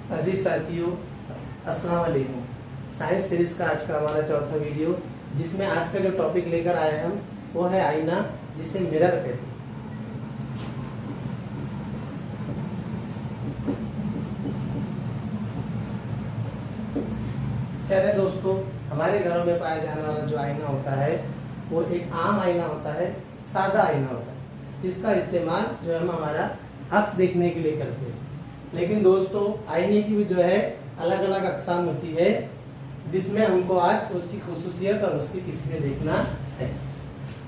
अजीज साथियों, अस्सलाम वालेकुम। साइंस सीरीज का आज का हमारा चौथा वीडियो, जिसमें आज का जो टॉपिक लेकर आए हम वो है आईना, जिसे मिरर कहते हैं। खैर है दोस्तों, हमारे घरों में पाया जाने वाला जो आईना होता है वो एक आम आईना होता है, सादा आईना होता है। इसका इस्तेमाल जो हम हमारा अक्स देखने के लिए करते हैं। लेकिन दोस्तों, आईने की भी जो है अलग अलग अक़साम होती है, जिसमें हमको आज उसकी खुसूसियत और उसकी किस्में देखना है।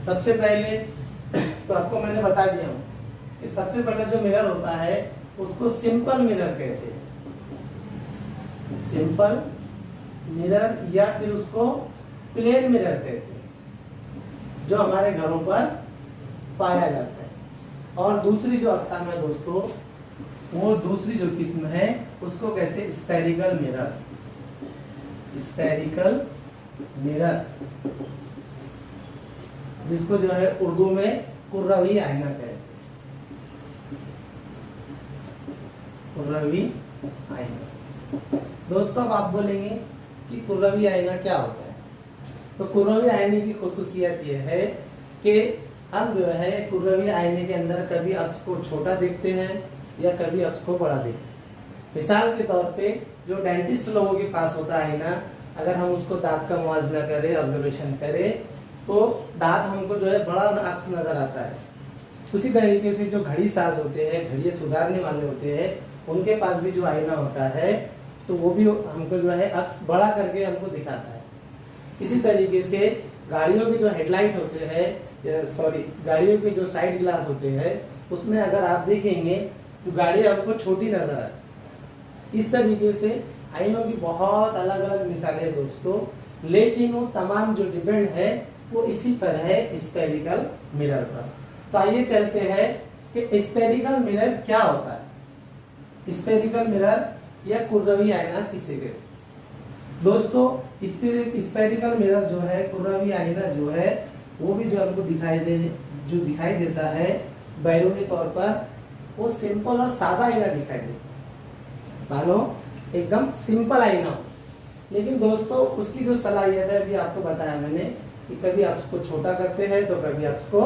सबसे पहले तो आपको मैंने बता दिया हूँ कि सबसे पहले जो मिरर होता है उसको सिंपल मिरर कहते हैं। सिंपल मिरर या फिर उसको प्लेन मिरर कहते हैं, जो हमारे घरों पर पाया जाता है। और दूसरी जो अक़साम है दोस्तों, वो दूसरी जो किस्म है उसको कहते हैं स्फेरिकल मिरर। स्फेरिकल मिरर, जिसको जो है उर्दू में कुर्रवी आईना कहते हैं। कुर्रवी आईना। दोस्तों, अब आप बोलेंगे कि कुर्रवी आईना क्या होता है। तो कुर्रवी आईने की खुसूसियत यह है कि हम जो है कुर्रवी आईने के अंदर कभी अक्स को छोटा देखते हैं या कभी अक्स को बड़ा देखते हैं। मिसाल के तौर पे जो डेंटिस्ट लोगों के पास होता है आईना, अगर हम उसको दांत का मुआवजा करें, ऑब्जर्वेशन करें, तो दांत हमको जो है बड़ा अक्स नजर आता है। उसी तरीके से जो घड़ी साज होते हैं, घड़ियाँ सुधारने वाले होते हैं, उनके पास भी जो आईना होता है तो वो भी हमको जो है अक्स बड़ा करके हमको दिखाता है। इसी तरीके से गाड़ियों के जो हेडलाइट होते हैं, गाड़ियों के जो साइड ग्लास होते हैं, उसमें अगर आप देखेंगे तो गाड़ी हमको छोटी नजर आती है। इस तरीके से आईनों की बहुत अलग अलग मिसालें हैं दोस्तों, लेकिन वो तमाम जो डिपेंड है वो इसी पर है, स्फेरिकल मिरर पर। तो आइए चलते हैं कि स्फेरिकल मिरर क्या होता है। स्फेरिकल मिरर या कुर्रवी आईना किसे कहते हैं। दोस्तों, स्फेरिकल मिरर जो है, कुर्रवी आईना जो है, वो भी जो हमको दिखाई देता है बैरूनी तौर पर, वो सिंपल और सादा आईना दिखाई देता है, मानो एकदम सिंपल आईना हो। लेकिन दोस्तों, उसकी जो सलाहियत है अभी आपको बताया मैंने कि कभी अक्स को छोटा करते हैं तो कभी अक्स को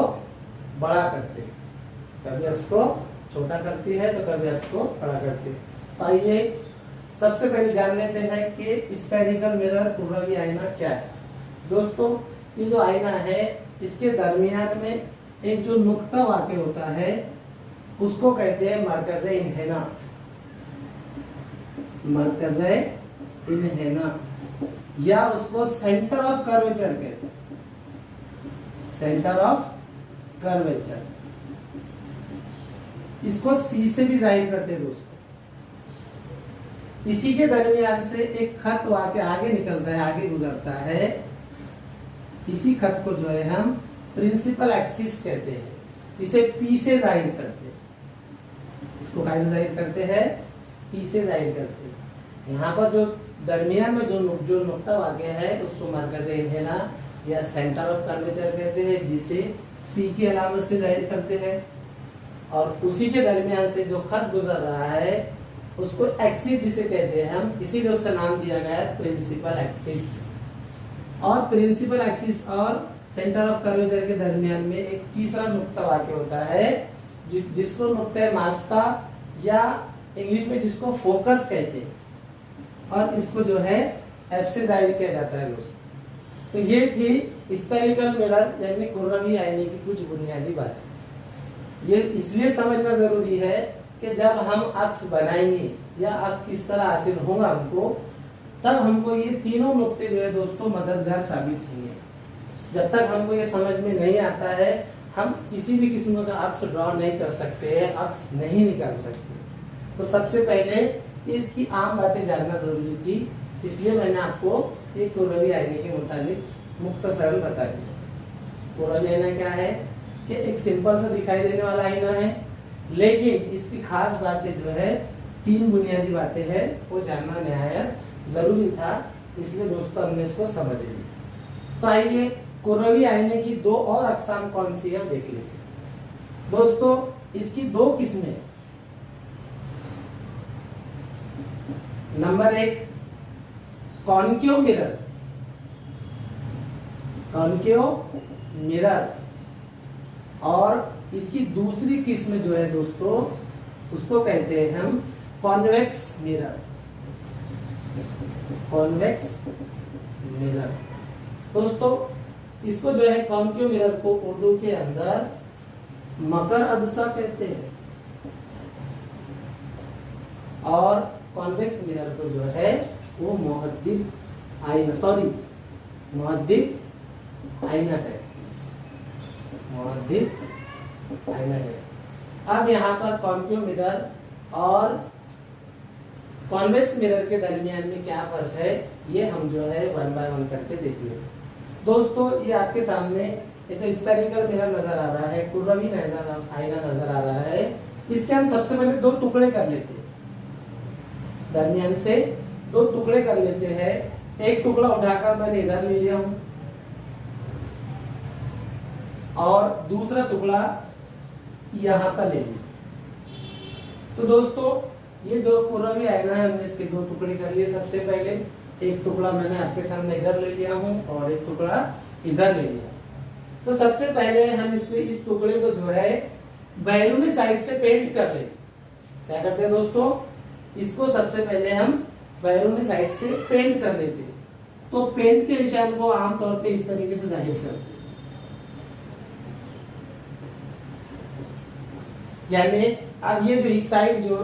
बड़ा करते हैं, कभी अक्स को छोटा करती है तो कभी अक्स को बड़ा करते हैं। तो आइए सबसे पहले जान लेते हैं कि स्फेरिकल मिरर, कुर्रवी आईना क्या है। दोस्तों, ये जो आईना है इसके दरमियान में एक जो नुक्ता वाक़ होता है उसको कहते हैं मरकज़े इन्हेना। मरकज़े इन्हेना या उसको सेंटर ऑफ कर्वेचर कहते हैं। सेंटर ऑफ कर्वेचर, इसको सी से भी जाहिर करते हैं दोस्तों। इसी के दरमियान से एक खत वाक़ आगे निकलता है, आगे गुजरता है। इसी खत को जो है हम प्रिंसिपल एक्सिस कहते हैं, जिसे पी से जाहिर करते हैं। इसको कैसे जाहिर करते हैं? पी से जाहिर करते हैं। यहाँ पर जो दरमियान में जो नुक्ता वाक़ है उसको मरकज़े इन्हेना या सेंटर ऑफ कर्वेचर कहते हैं, जिसे सी की अलामत से जाहिर करते हैं। और उसी के दरमियान से जो खत गुजर रहा है उसको एक्सिस जिसे कहते हैं हम, इसीलिए उसका नाम दिया गया है प्रिंसिपल एक्सिस। और प्रिंसिपल एक्सिस और सेंटर ऑफ कर्वेचर के दरमियान में एक तीसरा नुक्ता वाक़ होता है, जिसको नुक्ता मास्का या इंग्लिश में जिसको फोकस कहते हैं, और इसको जो है एफ से जाहिर किया जाता है दोस्तों। तो ये थी स्फेरिकल मिरर यानी कुर्रवी आईने की कुछ बुनियादी बातें। ये इसलिए समझना जरूरी है कि जब हम अक्स बनाएंगे या अक्स किस तरह हासिल होगा हमको, तब हमको ये तीनों नुक्ते जो है दोस्तों मददगार साबित होंगे। जब तक हमको ये समझ में नहीं आता है, हम किसी भी किस्म का अक्स ड्रॉ नहीं कर सकते हैं, अक्स नहीं निकाल सकते। तो सबसे पहले इसकी आम बातें जानना जरूरी थी, इसलिए मैंने आपको एक कुर्रवी आईने के मुताबिक मुख्तसरन बता दिया। कुर्रवी आईना क्या है कि एक सिंपल सा दिखाई देने वाला आईना है, लेकिन इसकी खास बातें जो है, तीन बुनियादी बातें हैं, वो जानना नहायत जरूरी था। इसलिए दोस्तों हमने इसको समझ लिया। तो आइए कुर्रवी आईने की दो और अक़साम कौन सी है देख लेते हैं। दोस्तों, इसकी दो किस्में number 1 concave mirror, concave mirror. और इसकी दूसरी किस्म जो है दोस्तों उसको कहते हैं हम कॉन्वेक्स मिरर, कॉन्वेक्स मिरर। दोस्तों इसको जो है कॉन्केव मिरर को उर्दू के अंदर मकर अदसा कहते हैं और कॉन्वेक्स मिरर को जो है वो मुहद्दिब आईना, सॉरी मुहद्दिब आईना कहते हैं, मुहद्दिब आईना कहते हैं। अब यहाँ पर कॉन्केव मिरर और कॉन्वेक्स मिरर के दरमियान में क्या फर्क है ये हम जो है 1 बाय 1 करके देख लेंगे। दोस्तों ये आपके सामने ये जो स्फेरिकल मिरर नजर आ रहा है, कुर्रवी आईना नजर आ रहा है, इसके हम सबसे पहले 2 टुकड़े कर लेते हैं, दरमियान से 2 टुकड़े कर लेते हैं। एक टुकड़ा उठाकर मैंने इधर ले लिया हूं और दूसरा टुकड़ा यहां पर ले लिया। तो दोस्तों ये जो कुर्रवी आईना है हमने इसके 2 टुकड़े कर लिए। सबसे पहले एक टुकड़ा मैंने आपके सामने इधर ले लिया हूं और एक टुकड़ा इधर ले लिया। तो सबसे पहले हम इस टुकड़े को जो है बैरूनी साइड से पेंट कर लेते। क्या करते हैं दोस्तों, इसको सबसे पहले हम बैरूनी साइड से पेंट कर लेते हैं। तो पेंट के निशान को आमतौर पे इस तरीके से जाहिर करते हैं, यानी अब ये जो इस साइड जो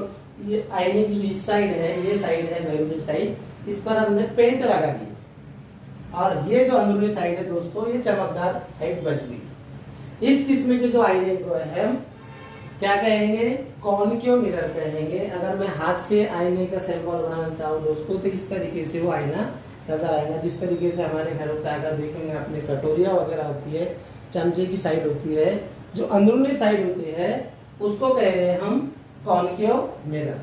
ये आईने की जो इस साइड है, ये साइड है बैरूनी साइड, इस पर हमने पेंट लगा दिया और ये जो अंदरूनी साइड है दोस्तों ये चमकदार साइड बच गई। इस किस्म के जो आईने को है हम क्या कहेंगे, कॉन्केव मिरर कहेंगे। अगर मैं हाथ से आईने का सैंपल बनाना चाहूँ दोस्तों तो इस तरीके से वो आईना नजर आएगा। जिस तरीके से हमारे घरों पे अगर देखेंगे अपने कटोरिया वगैरह होती है, चमचे की साइड होती है, जो अंदरूनी साइड होती है उसको कह रहे हैं हम कॉन्केव मिरर,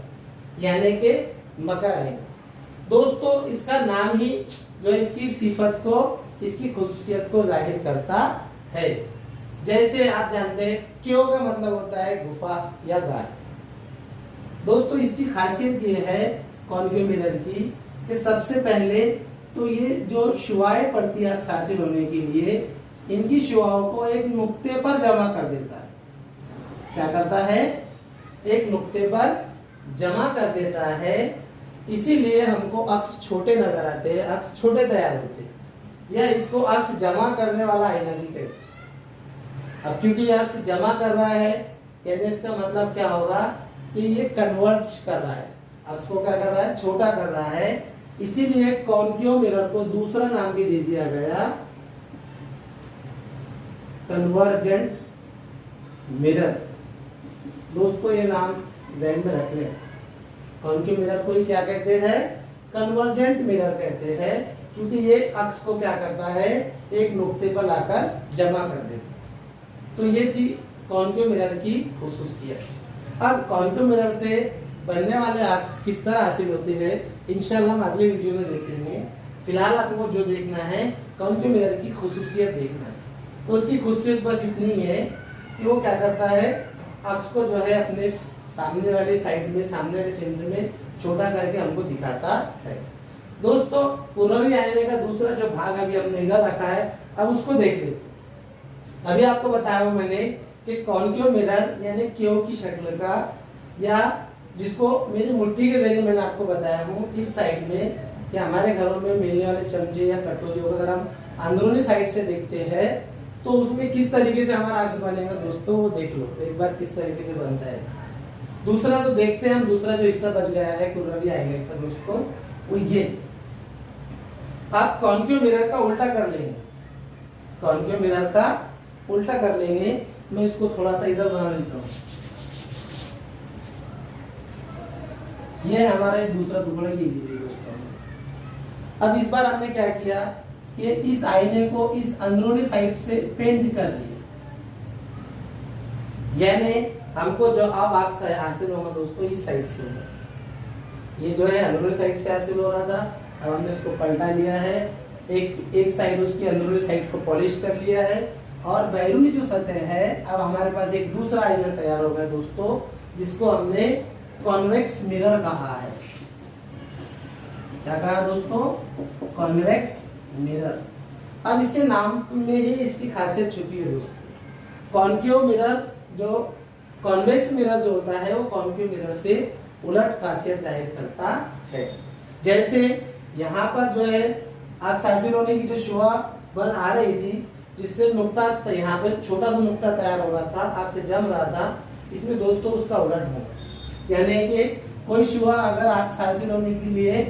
यानी कि मकर आईना। दोस्तों इसका नाम ही जो इसकी सिफत को, इसकी खुसूसियत को जाहिर करता है। जैसे आप जानते हैं क्यों का मतलब होता है गुफा या गाढ़। दोस्तों इसकी खासियत ये है कॉन्केव मिरर की कि सबसे पहले तो ये जो शुआएं पड़ती है हासिल होने के लिए, इनकी शुआओं को एक नुक्ते पर जमा कर देता है। क्या करता है, एक नुक्ते पर जमा कर देता है। इसीलिए हमको अक्स छोटे नजर आते हैं, अक्स छोटे तैयार होते हैं, या इसको अक्स जमा करने वाला आईना भी कहते हैं। अब क्योंकि अक्स जमा कर रहा है यानी इसका मतलब क्या होगा कि ये कन्वर्ज कर रहा है, अक्स को क्या कर रहा है, छोटा कर रहा है। इसीलिए कॉन्केव मिरर को दूसरा नाम भी दे दिया गया कन्वर्जेंट मिरर। दोस्तों ये नाम ज़हन में रख लें, कॉन्केव मिरर को ही क्या कहते हैं, कन्वर्जेंट मिरर कहते हैं, क्योंकि ये अक्स को क्या करता है, एक नुक्ते पर लाकर जमा कर देता है। तो ये थी कॉन्केव मिरर की खुसूसियत। अब कॉन्केव मिरर से बनने वाले अक्स किस तरह हासिल होते हैं इंशाल्लाह हम अगले वीडियो में देखेंगे। फिलहाल आपको जो देखना है कॉन्केव मिरर की खुसूसियत देखना है। तो उसकी खुसूसियत बस इतनी है कि वो क्या करता है, अक्स को जो है अपने सामने वाले साइड में, सामने वाले सेंटर में छोटा करके हमको दिखाता है। दोस्तों कुर्रवी आईने का दूसरा जो भाग अभी हमने इधर रखा है, अब उसको देख लेते। अभी आपको बताया मैंने कि कॉन्केव मिरर यानी क्यों की शक्ल का, या जिसको मेरी मुट्ठी के जरिए मैंने आपको बताया हूँ, इस साइड में कि हमारे घरों में मिलने वाले चमचे या कटोरियों को अगर हम अंदरूनी साइड से देखते हैं तो उसमें किस तरीके से हमारा अक्स बनेगा दोस्तों, वो देख लो एक बार किस तरीके से बनता है। दूसरा तो देखते हैं हम, दूसरा जो हिस्सा बच गया है कुर्रवी आईने का दोस्तों, वो ये आप कॉन्केव मिरर का उल्टा कर लेंगे, कॉन्केव मिरर का उल्टा कर लेंगे। मैं इसको थोड़ा सा इधर बना लेता हूँ। ये हमारा दूसरा टुकड़ा ये दोस्तों। अब इस बार हमने क्या किया कि इस आईने को इस अंदरूनी साइड से पेंट कर लिया, यानी हमको जो अब अक्स हासिल होगा दोस्तों इस साइड से होगा। ये जो है अंदरूनी साइड से हासिल हो रहा था, अब हमने इसको पलटा लिया है, एक साइड उसकी अंदरूनी साइड को पॉलिश कर लिया है और बैरूनी जो सतह है, अब हमारे पास एक दूसरा आईना तैयार हो गया दोस्तों, जिसको हमने कॉन्वेक्स मिरर कहा है। क्या कहा दोस्तों, कॉन्वेक्स मिरर। अब इसके नाम में ही इसकी खासियत छुपी है दोस्तों। कॉन्केव मिरर जो कॉन्वेक्स मिरर जो होता है वो कॉन्केव मिरर से उलट खासियत जाहिर करता है। जैसे यहाँ पर जो है आंख हासिल होने की जो शुआ बन आ रही थी, जिससे नुक्ता यहाँ पे छोटा सा नुक्ता तैयार हो रहा था, आंख से जम रहा था, इसमें दोस्तों उसका उलट होगा। यानी कि कोई शुआ अगर आंख हासिल होने के लिए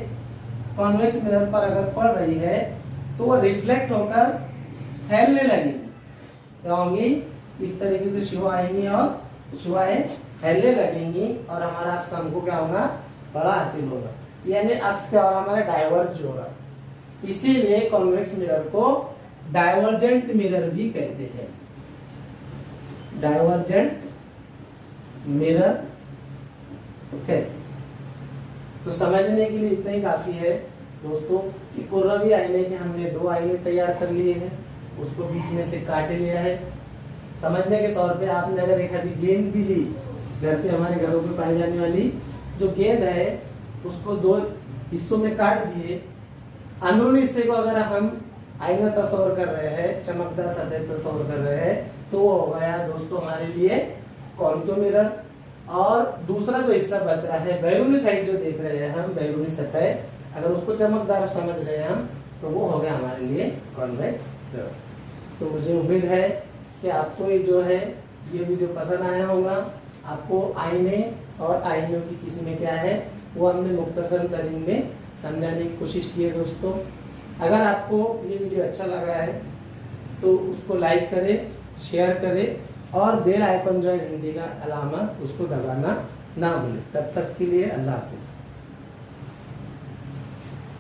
कॉन्वेक्स मिरर पर अगर पड़ रही है तो वो रिफ्लेक्ट होकर फैलने लगेगी। क्या होंगी, इस तरीके से शुआ आएंगी और शुआएं फैलने लगेंगी और हमारा अक्ष हमको क्या होगा, बड़ा हासिल होगा। यानी अक्ष क्या हो रहा, हमारा डाइवर्ज हो रहा। इसीलिए कॉन्वेक्स मिरर को डाइवर्जेंट मिरर भी कहते हैं। डाइवर्जेंट मिरर कहते हैं। तो समझने के लिए इतना ही काफी है दोस्तों कि कुर्रवी आईने के हमने 2 आईने तैयार कर लिए हैं, उसको बीच में से काट लिया है। समझने के तौर पे आपने अगर एक आधी गेंद भी ली, घर पे हमारे घरों पे पाई जाने वाली जो गेंद है उसको 2 हिस्सों में काट दिए, अंदरूनी हिस्से को अगर हम आईना तस्वर कर रहे हैं, चमकदार सतह तस्वर कर रहे हैं, तो वो हो गया दोस्तों हमारे लिए कॉन्केव मिरर। और दूसरा जो हिस्सा बच रहा है बैरूनी साइड जो देख रहे हैं हम, बैरूनी सतह, अगर उसको चमकदार समझ रहे हैं हम, तो वो हो गया हमारे लिए कॉन्वेक्स मिरर। तो मुझे उम्मीद है कि आपको ये जो है ये वीडियो पसंद आया होगा। आपको आईने और आईनों की किस्में क्या है वो हमने मुख्तसर तरीन में समझाने की कोशिश की है दोस्तों। अगर आपको ये वीडियो अच्छा लगा है तो उसको लाइक करें, शेयर करें और बेल आइकन जो है घंटी का अलामा उसको दबाना ना भूलें। तब तक के लिए अल्लाह हाफिज़।